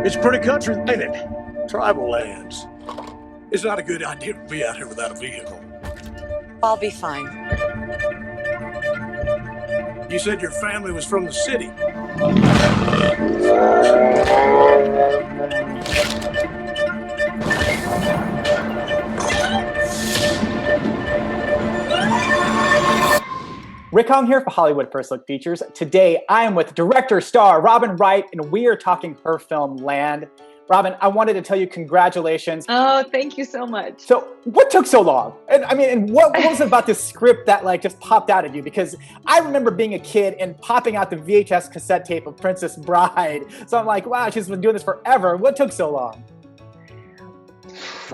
It's pretty country, ain't it? Tribal lands. It's not a good idea to be out here without a vehicle. I'll be fine. You said your family was from the city. Rick Hong here for Hollywood First Look Features. Today, I am with director-star Robin Wright, and we are talking her film, Land. Robin, I wanted to tell you congratulations. Oh, thank you so much. So, what took so long? And what was it about this script that just popped out at you? Because I remember being a kid and popping out the VHS cassette tape of Princess Bride. So I'm like, wow, she's been doing this forever. What took so long?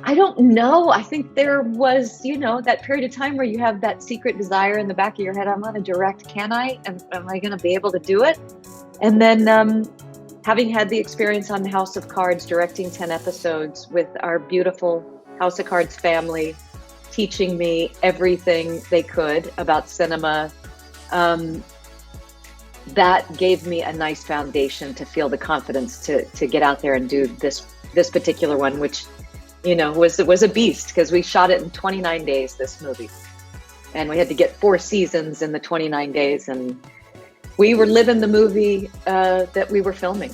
I don't know. I think there was, that period of time where you have that secret desire in the back of your head. I'm going to direct. Can I? Am I going to be able to do it? And then having had the experience on House of Cards, directing 10 episodes with our beautiful House of Cards family, teaching me everything they could about cinema, that gave me a nice foundation to feel the confidence to get out there and do this particular one, which was a beast, because we shot it in 29 days, this movie. And we had to get 4 seasons in the 29 days. And we were living the movie that we were filming.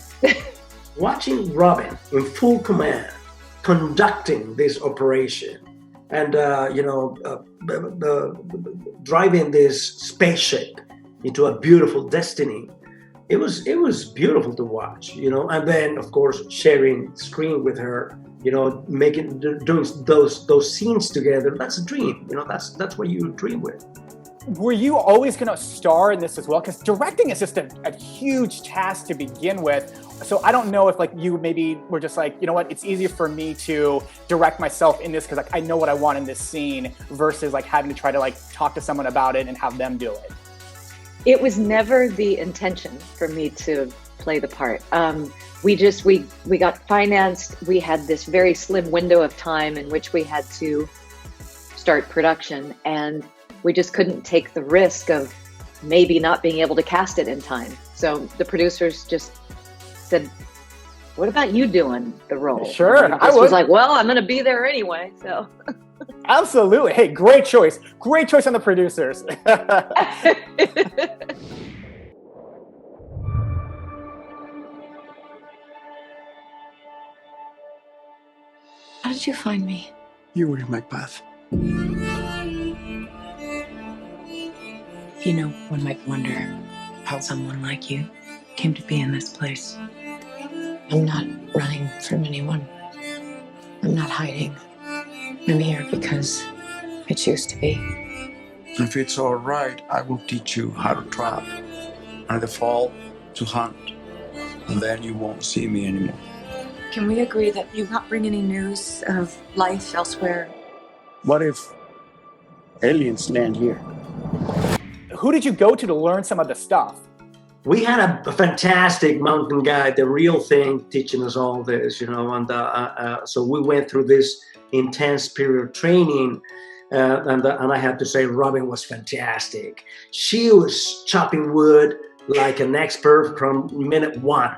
Watching Robin in full command, conducting this operation, and driving this spaceship into a beautiful destiny, it was beautiful to watch, And then, of course, sharing screen with her, doing those scenes together. That's a dream, that's what you dream with. Were you always going to star in this as well? Because directing is just a huge task to begin with. So I don't know if you maybe were just like, you know what, it's easier for me to direct myself in this because I know what I want in this scene versus having to try to talk to someone about it and have them do it. It was never the intention for me to play the part. We got financed. We had this very slim window of time in which we had to start production, and we just couldn't take the risk of maybe not being able to cast it in time. So the producers just said, what about you doing the role? Sure, I was like, well, I'm going to be there anyway. So absolutely. Hey, great choice. Great choice on the producers. How did you find me? You were in my path. One might wonder how someone like you came to be in this place. I'm not running from anyone. I'm not hiding. I'm here because I choose to be. If it's all right, I will teach you how to trap, and in the fall, to hunt. And then you won't see me anymore. Can we agree that you not bring any news of life elsewhere? What if aliens land here? Who did you go to learn some of the stuff? We had a fantastic mountain guide, the real thing, teaching us all this, and so we went through this intense period of training, and I have to say, Robin was fantastic. She was chopping wood like an expert from minute one,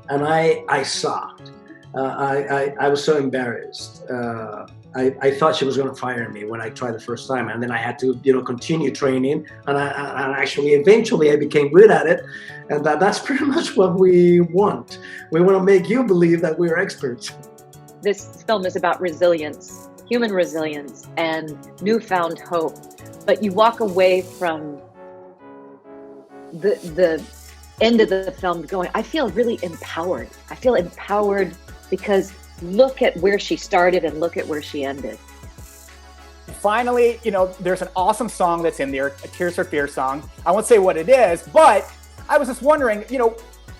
and I sucked. I was so embarrassed. I thought she was going to fire me when I tried the first time, and then I had to, continue training, and actually, eventually, I became good at it, and that's pretty much what we want. We want to make you believe that we're experts. This film is about resilience, human resilience, and newfound hope. But you walk away from the end of the film going, I feel really empowered. I feel empowered because look at where she started and look at where she ended. Finally, there's an awesome song that's in there, a Tears for Fears song. I won't say what it is, but I was just wondering,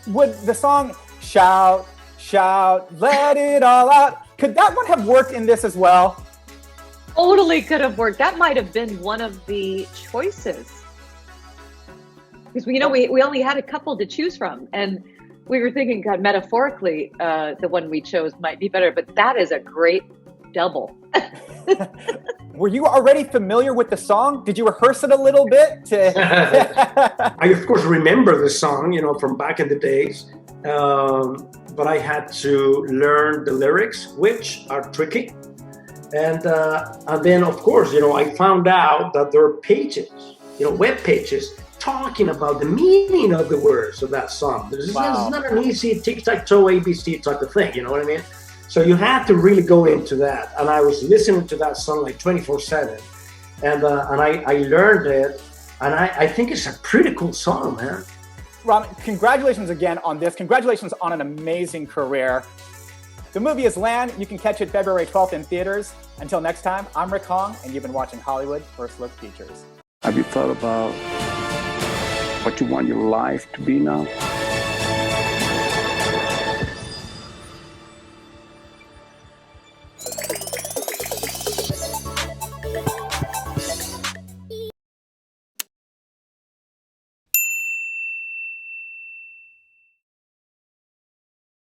would the song Shout, Shout, Let It All Out, could that one have worked in this as well? Totally could have worked. That might have been one of the choices. Because we only had a couple to choose from, and we were thinking, God, metaphorically, the one we chose might be better, but that is a great double. Were you already familiar with the song? Did you rehearse it a little bit? I, of course, remember the song, from back in the days. but I had to learn the lyrics, which are tricky. And then, of course, I found out that there are pages, web pages, talking about the meaning of the words of that song. This is not an easy tic-tac-toe ABC type of thing, you know what I mean? So you have to really go into that. And I was listening to that song like 24/7, and I learned it, and I think it's a pretty cool song, man. Ron, congratulations again on this. Congratulations on an amazing career. The movie is Land. You can catch it February 12th in theaters. Until next time, I'm Rick Hong, and you've been watching Hollywood First Look Features. Have you thought about what you want your life to be now?